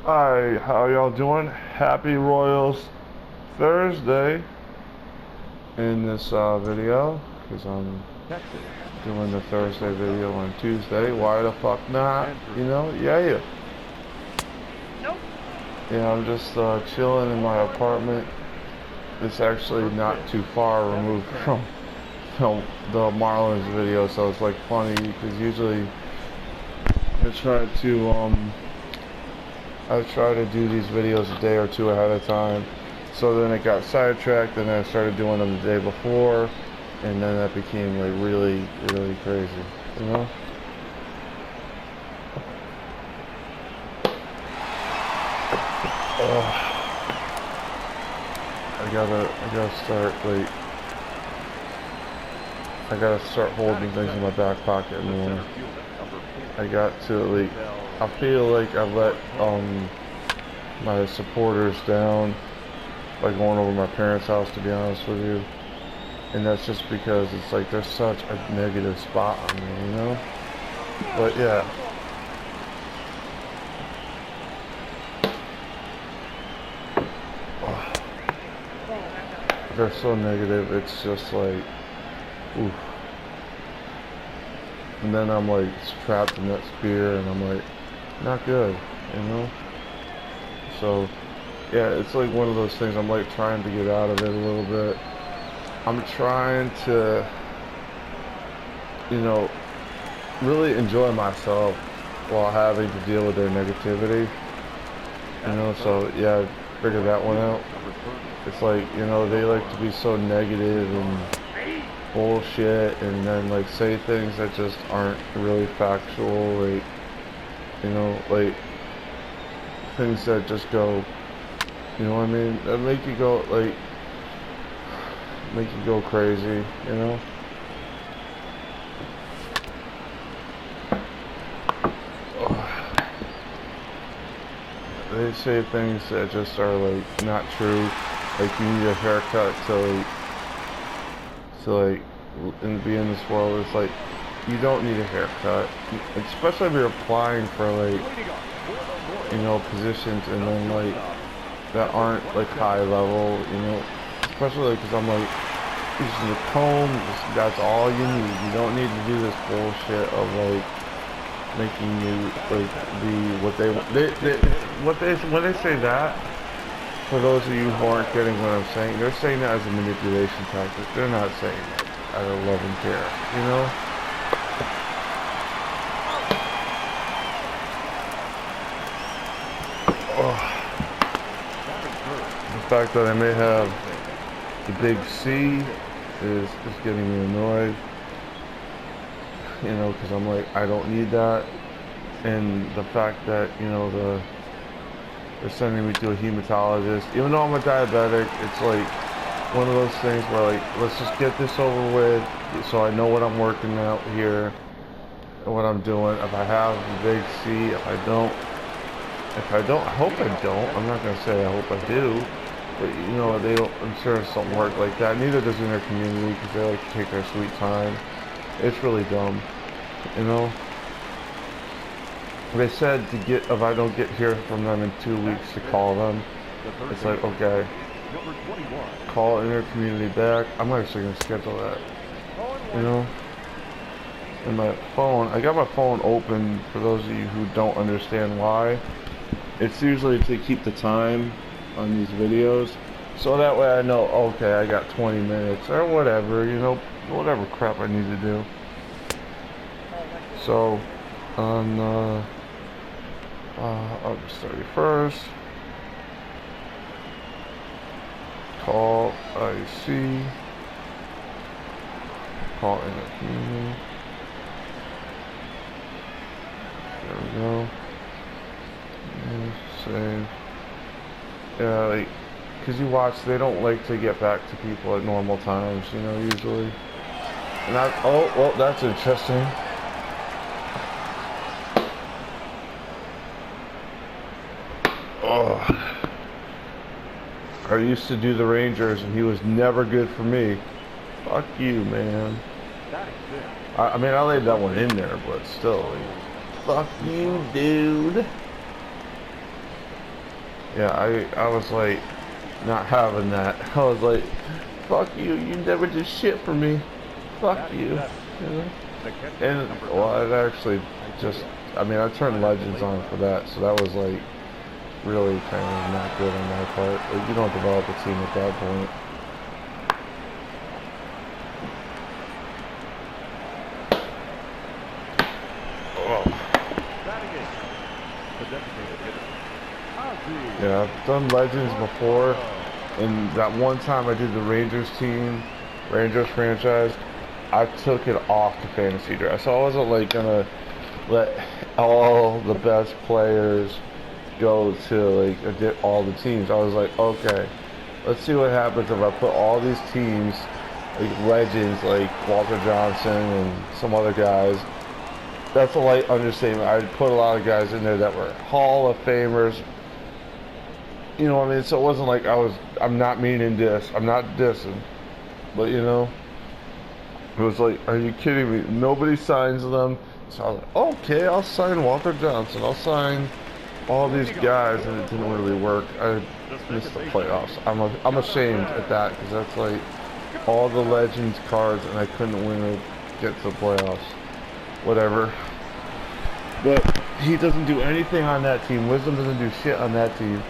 Hi, how y'all doing? Happy Royals Thursday in this video, because I'm doing the Thursday video on Tuesday. Why the fuck not? You know? Yeah. Yeah, I'm just chilling in my apartment. It's actually not too far removed from the Marlins video, so it's like funny because usually I try to do these videos a day or two ahead of time. So then it got sidetracked, and then I started doing them the day before, and then that became like really, really crazy, you know? Oh, I gotta start holding things in my back pocket more. I got to like, I feel like I let my supporters down by going over my parents' house, to be honest with you. And that's just because it's like there's such a negative spot on me, you know? But yeah. Oh, they're so negative, it's just like, oof. And then I'm like trapped in that sphere, and I'm like, not good, you know? So, yeah, it's like one of those things. I'm like trying to get out of it a little bit. I'm trying to, you know, really enjoy myself while having to deal with their negativity. You know, so yeah, I figured that one out. It's like, you know, they like to be so negative and bullshit, and then like say things that just aren't really factual, like, you know, like things that just go, you know what I mean, that make you go like, make you go crazy, you know? They say things that just are like not true. Like you need a haircut to and be in this world. It's like you don't need a haircut, especially if you're applying for like, you know, positions and then like that aren't like high level, you know. Especially because I'm like, using a comb. That's all you need. You don't need to do this bullshit of like making you like be what they when they say that. For those of you who aren't getting what I'm saying, they're saying that as a manipulation tactic. They're not saying that out of love and care, you know? Oh, the fact that I may have the big C is getting me annoyed, you know, because I'm like, I don't need that. And the fact that, you know, they're sending me to a hematologist, even though I'm a diabetic, it's like one of those things where like, let's just get this over with so I know what I'm working out here and what I'm doing. If I have a big C, I hope I don't. I'm not gonna say I hope I do, but you know, they don't. Insurance don't work like that. Neither does in their community because they like to take their sweet time. It's really dumb, you know. They said to get, if I don't get here from them in 2 weeks, to call them. It's like, okay, call in their community back. I'm actually gonna schedule that, you know. And my phone, I got my phone open for those of you who don't understand why. It's usually to keep the time on these videos, so that way I know, okay, I got 20 minutes or whatever, you know, whatever crap I need to do. So on August 31st, call IC, call in the community. There we go. Save. Yeah, like, because you watch, they don't like to get back to people at normal times, you know, usually. And oh, well, that's interesting. Oh. I used to do the Rangers, and he was never good for me. Fuck you, man. I mean, I laid that one in there, but still, like, fuck you, dude. Yeah, I was like not having that. I was like, fuck you, you never did shit for me. Fuck you. You know? And well, it actually just, I mean, I turned Legends on for that, so that was like really kind of not good on my part. Like, you don't develop a team at that point. Yeah, I've done Legends before, and that one time I did the Rangers team, Rangers franchise, I took it off the fantasy draft. So I wasn't like gonna let all the best players go to like all the teams. I was like, okay, let's see what happens if I put all these teams, like legends, like Walter Johnson and some other guys. That's a light understatement. I put a lot of guys in there that were Hall of Famers. You know what I mean? So it wasn't like I'm not meaning this. I'm not dissing. But, you know, it was like, are you kidding me? Nobody signs them. So I was like, okay, I'll sign Walter Johnson. I'll sign all these guys. And it didn't really work. I missed the playoffs. I'm ashamed at that because that's like all the Legends cards and I couldn't win or get to the playoffs. Whatever. But he doesn't do anything on that team. Wisdom doesn't do shit on that team.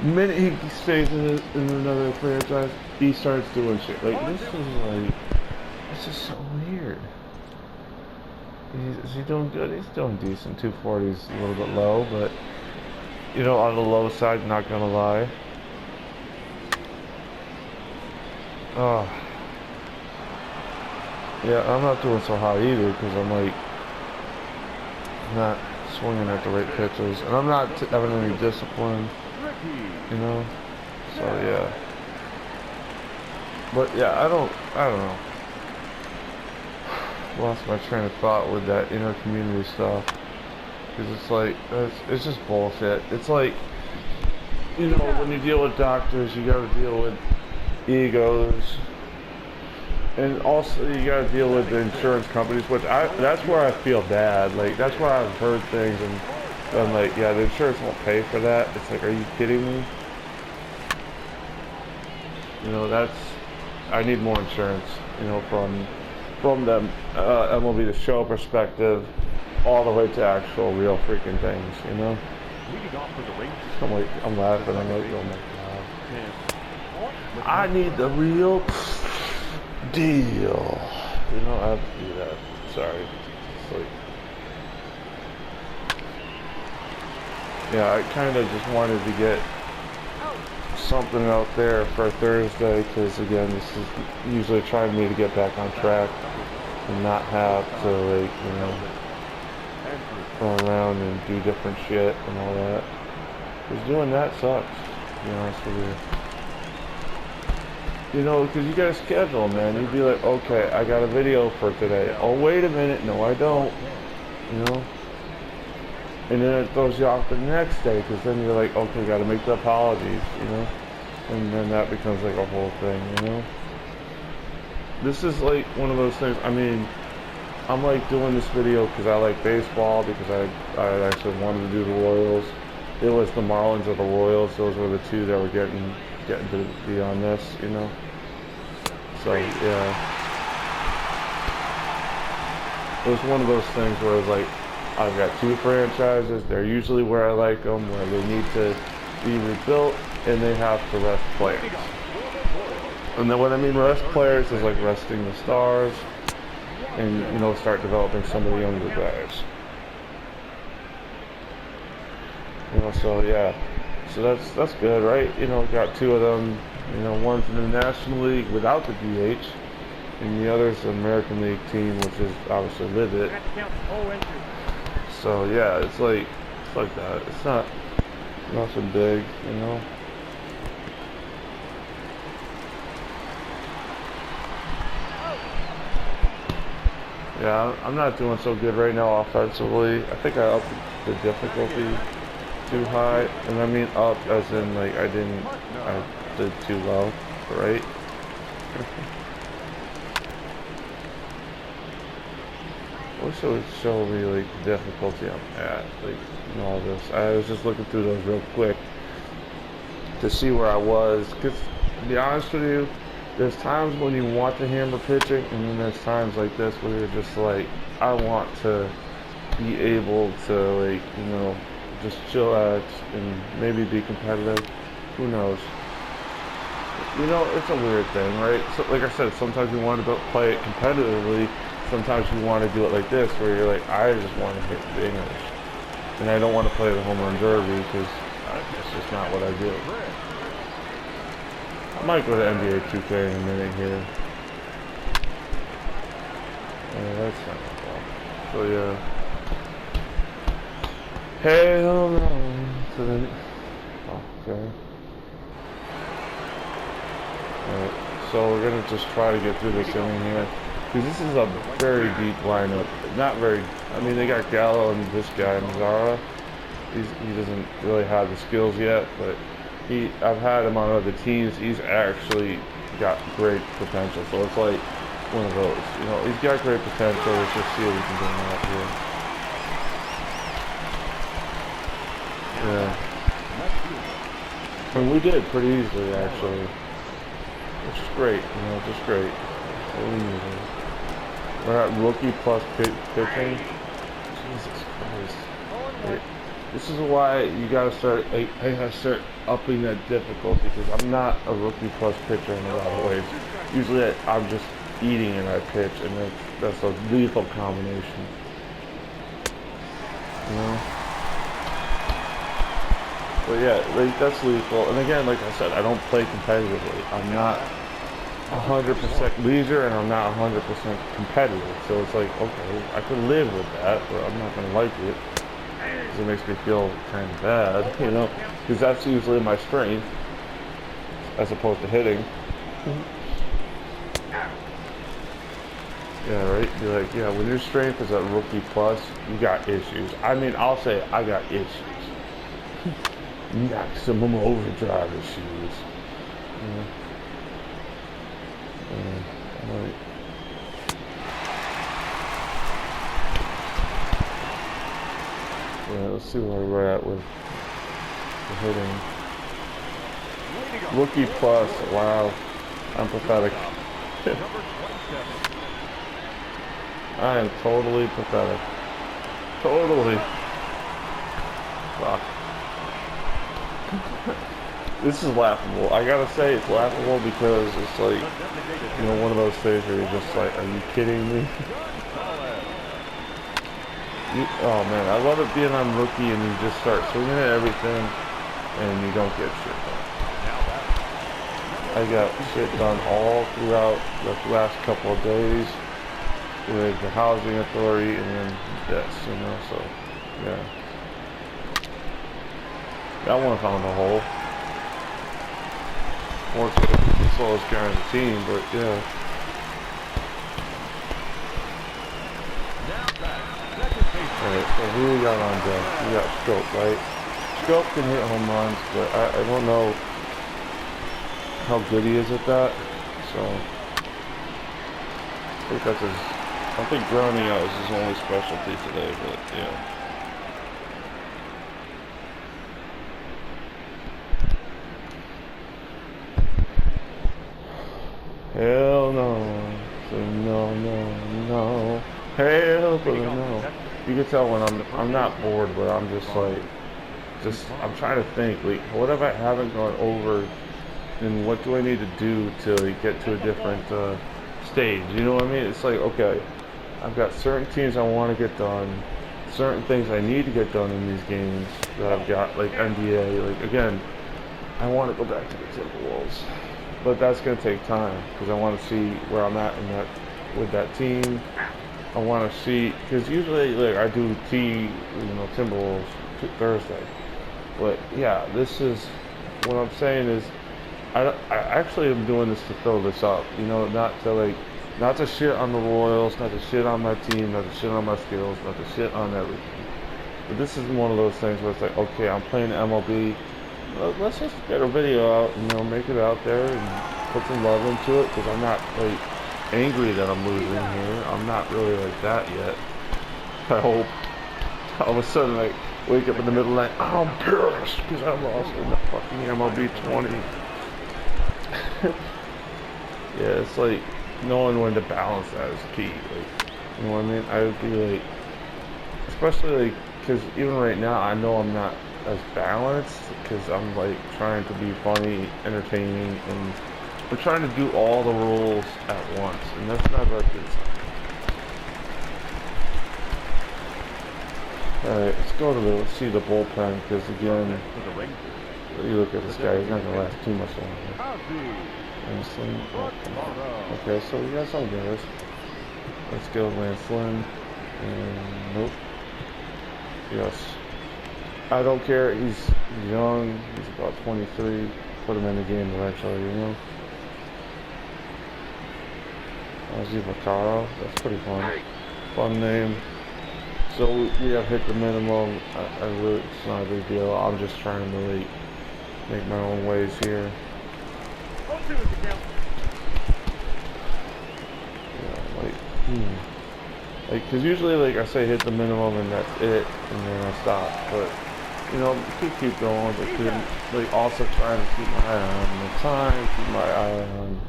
The minute he stays in another franchise, he starts doing shit. Like, this is so weird. Is he doing good? He's doing decent. 240 is a little bit low, but, you know, on the low side, not gonna lie. Oh. Yeah, I'm not doing so hot either, because I'm like, not swinging at the right pitches, and I'm not having any discipline, you know. So yeah, but yeah, I don't know. Lost my train of thought with that inner community stuff because it's like it's just bullshit. It's like, you know, when you deal with doctors, you got to deal with egos. And also, you gotta deal with the insurance companies, that's where I feel bad. Like, that's where I've heard things, and I'm like, yeah, the insurance won't pay for that. It's like, are you kidding me? You know, I need more insurance, you know, from them, MLB The Show perspective, all the way to actual real freaking things, you know? I'm laughing, I'm like, oh my God. I need the real deal. You know, I have to do that. Sorry. It's like, yeah, I kind of just wanted to get something out there for Thursday because, again, this is usually trying me to get back on track and not have to, like, you know, run around and do different shit and all that. Because doing that sucks, to be honest with you. You know, because you got to schedule, man. You'd be like, okay, I got a video for today. Oh, wait a minute. No, I don't. You know? And then it throws you off the next day because then you're like, okay, got to make the apologies, you know? And then that becomes like a whole thing, you know? This is like one of those things. I mean, I'm like doing this video because I like baseball, because I actually wanted to do the Royals. It was the Marlins or the Royals. Those were the two that were getting to be on this, you know. So yeah, it was one of those things where it was like, I've got two franchises. They're usually where I like them, where they need to be rebuilt, and they have to rest players. And then what I mean rest players is like resting the stars, and, you know, start developing some of the younger guys. You know, so yeah. So that's good, right? You know, got two of them. You know, one's in the National League without the DH, and the other's the American League team, which is obviously with it. So yeah, it's like that. It's not nothing big, you know. Yeah, I'm not doing so good right now offensively. I think I upped the difficulty too high, and I mean up as in like I did too low, right? I wish it would show me like the difficulty I'm at, like, and all this. I was just looking through those real quick. to see where I was. Because to be honest with you, there's times when you want to hammer pitching, and then there's times like this where you're just like, I want to be able to, like, you know, just chill out and maybe be competitive. Who knows? You know, it's a weird thing, right? So, like I said, sometimes you want to play it competitively. Sometimes you want to do it like this, where you're like, I just want to hit the English, and I don't want to play the home run derby because it's just not what I do. I might go to NBA 2K in a minute here. Yeah, that's not my fault. So yeah. Hell no. So then, okay. Alright, so we're gonna just try to get through this inning here. Because this is a very deep lineup. Not very, I mean, they got Gallo and this guy, Mazzara. He doesn't really have the skills yet, but I've had him on other teams. He's actually got great potential. So it's like one of those, you know, he's got great potential. Let's just see what we can get him out here. Yeah. And we did pretty easily, actually. Which is great, you know, just great. We're at rookie plus pitching. Jesus Christ. Wait. This is why you gotta start, I gotta start upping that difficulty, because I'm not a rookie plus pitcher in a lot of ways. Usually I'm just eating and I pitch, and that's a lethal combination. You know? But yeah, like, that's lethal. And again, like I said, I don't play competitively. I'm not 100% leisure, and I'm not 100% competitive. So it's like, okay, I could live with that, but I'm not gonna like it. Because it makes me feel kind of bad, you know? Because that's usually my strength, as opposed to hitting. Yeah, right? You're like, yeah, when your strength is at rookie plus, you got issues. I mean, I'll say I got issues. Maximum overdrive issues. Right. Yeah, let's see where we're at with the hitting. Rookie plus, wow. I'm pathetic. I am totally pathetic. Totally. Fuck. This is laughable. I gotta say it's laughable because it's like, you know, one of those things where you're just like, are you kidding me? Oh man, I love it being on rookie and you just start swinging at everything and you don't get shit done. I got shit done all throughout the last couple of days with the housing authority and then this, you know, so yeah. That one found a hole. Fortunately, the slowest guy on the team, but yeah. Alright, so who we got on deck? We got Stroke, right? Stroke can hit home runs, but I don't know how good he is at that. So I think that's his. I think grounding out is his only specialty today, but yeah. Hell no. So no, no, no. Hell no. You can tell when I'm not bored, but I'm just like, I'm trying to think, like, what if I haven't gone over, and what do I need to do to like, get to a different stage? You know what I mean? It's like, okay, I've got certain teams I want to get done, certain things I need to get done in these games that I've got, like NBA. Like again, I want to go back to the Timberwolves, but that's gonna take time because I want to see where I'm at in that with that team. I want to see, because usually like I do Timberwolves Thursday, but yeah, this is what I'm saying is I actually am doing this to throw this up, you know, not to shit on the Royals, not to shit on my team, not to shit on my skills, not to shit on everything. But this is one of those things where it's like, okay, I'm playing MLB. Let's just get a video out, you know, make it out there and put some love into it, because I'm not like angry that I'm losing here. I'm not really like that yet. I hope. All of a sudden, like, wake up in the middle of the night, I'm pissed because I lost in the fucking MLB 20. Yeah, it's like knowing when to balance that is key. Like, you know what I mean? I would be like, especially like, because even right now, I know I'm not as balanced because I'm like trying to be funny, entertaining, and we're trying to do all the roles at once, and that's not about this. Alright, let's go to let's see the bullpen, because again, you look at this guy, he's not going to last too much longer. Lance Lynn, okay, so we got some guys. Let's go Lance Lynn, and nope. Yes. I don't care, he's young, he's about 23, put him in the game eventually, you know. Ozzy Vaccaro, that's pretty fun. Fun name. So we have hit the minimum. I really, it's not a big deal. I'm just trying to like make my own ways here. Yeah, like, cause usually like I say hit the minimum and that's it, and then I stop. But you know, keep going, but like also trying to keep my eye on the time, keep my eye on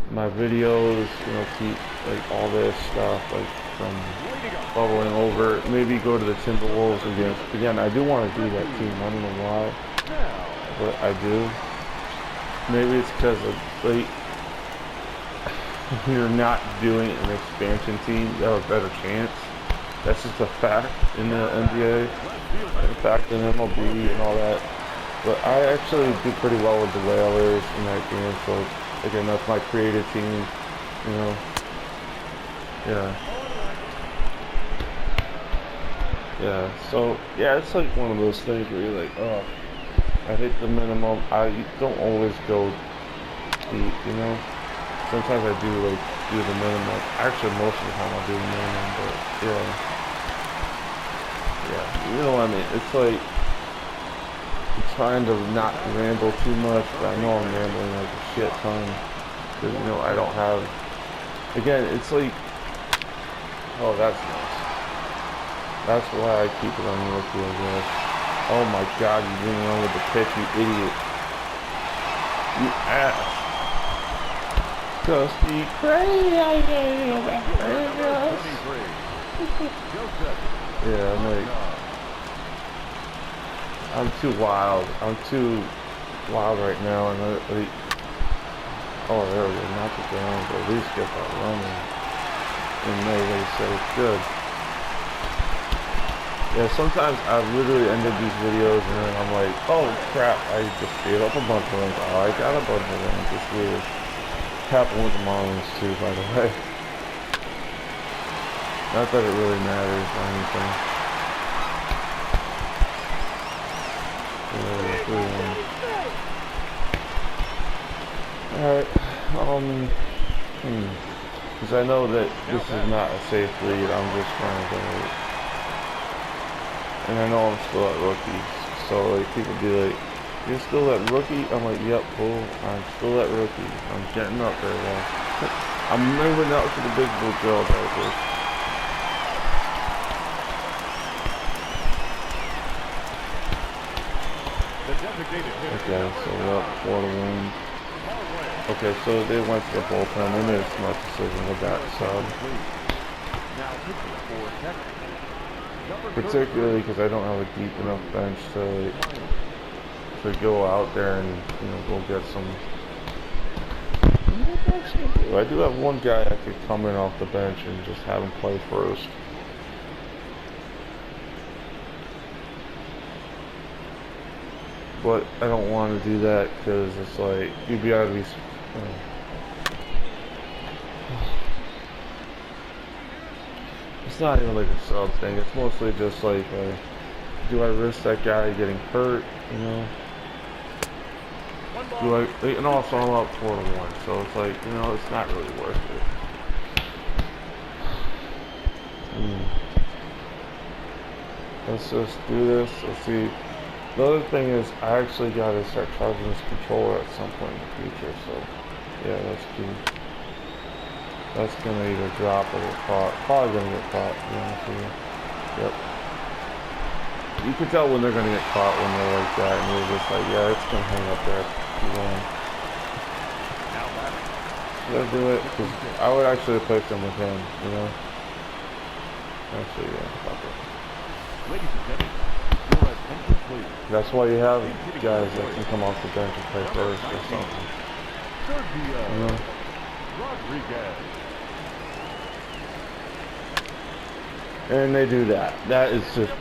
my videos, you know, keep like all this stuff like from bubbling over. Maybe go to the Timberwolves again. I do want to do that team. I don't know why, but I do. Maybe it's because of like you're not doing an expansion team. You have a better chance. That's just a fact in the NBA, a fact in MLB and all that. But I actually do pretty well with the Whalers in that game. So again, that's my creative team. You know. Yeah. Yeah, so, yeah, it's like one of those things where you're like, oh, I hit the minimum. I don't always go deep, you know? Sometimes I do, like, do the minimum. Actually, most of the time I'll do the minimum, but, yeah. Yeah, you know what I mean? It's like, I'm trying to not ramble too much, but I know I'm rambling like a shit ton. Because, you know, I don't have, again, it's like, oh, that's nice. That's why I keep it on rookie, I guess. Oh my god, you didn't run with the pitch, you idiot. You ass. Dusty crazy. Yeah, I'm like, I'm too wild. I'm too wild right now, and like, oh, there we go, knock it down, but at least get that running. And nobody says good. Yeah, sometimes I literally ended these videos and then I'm like, oh crap, I just gave up a bunch of runs. Oh, I got a bunch of runs. It's weird. Happened with the Marlins too, by the way. Not that it really matters or anything. Alright, because I know that this is not a safe lead. I'm just trying to and I know I'm still at rookie, so like people be like, you're still at rookie? I'm like, yep, cool, I'm still at rookie. I'm getting up there, guys. I'm moving up to the big blue girl, guys. Okay, so we're up 4-1. Okay, so they went to the bullpen. They made a smart decision with that sub. Particularly because I don't have a deep enough bench to go out there and, you know, go get some. I do have one guy I could come in off the bench and just have him play first. But I don't want to do that because it's like you'd be out of these. It's not even like a sub thing. It's mostly just like, do I risk that guy getting hurt? You know? Do I? And also I'm up 4-1, so it's like, you know, it's not really worth it. Let's just do this. Let's see. The other thing is, I actually got to start charging this controller at some point in the future. So, yeah, that's key. That's gonna either drop or get caught. Probably gonna get caught, to be honest with you. Yep. You can tell when they're gonna get caught when they're like that, and you're just like, yeah, it's gonna hang up there. Keep going. Should I do it? Because I would actually place them with him, you know? Actually, yeah, fuck it. Ladies and gentlemen, your attention please. That's why you have guys that can come off the bench and play first or something. You know? Rodriguez. And they do that. That is just...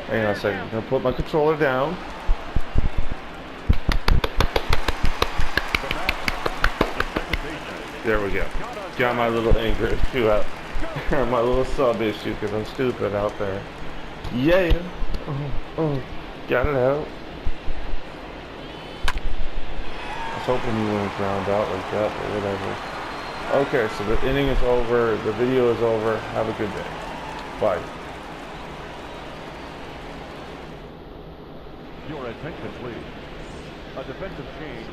Hang on a second. I'm going to put my controller down. There we go. Got my little anger issue out. My little sub issue because I'm stupid out there. Yeah. Oh. Got it out. I was hoping you wouldn't ground out like that, but whatever. Okay, so the inning is over. The video is over. Have a good day. Bye. Your attention please. A defensive change.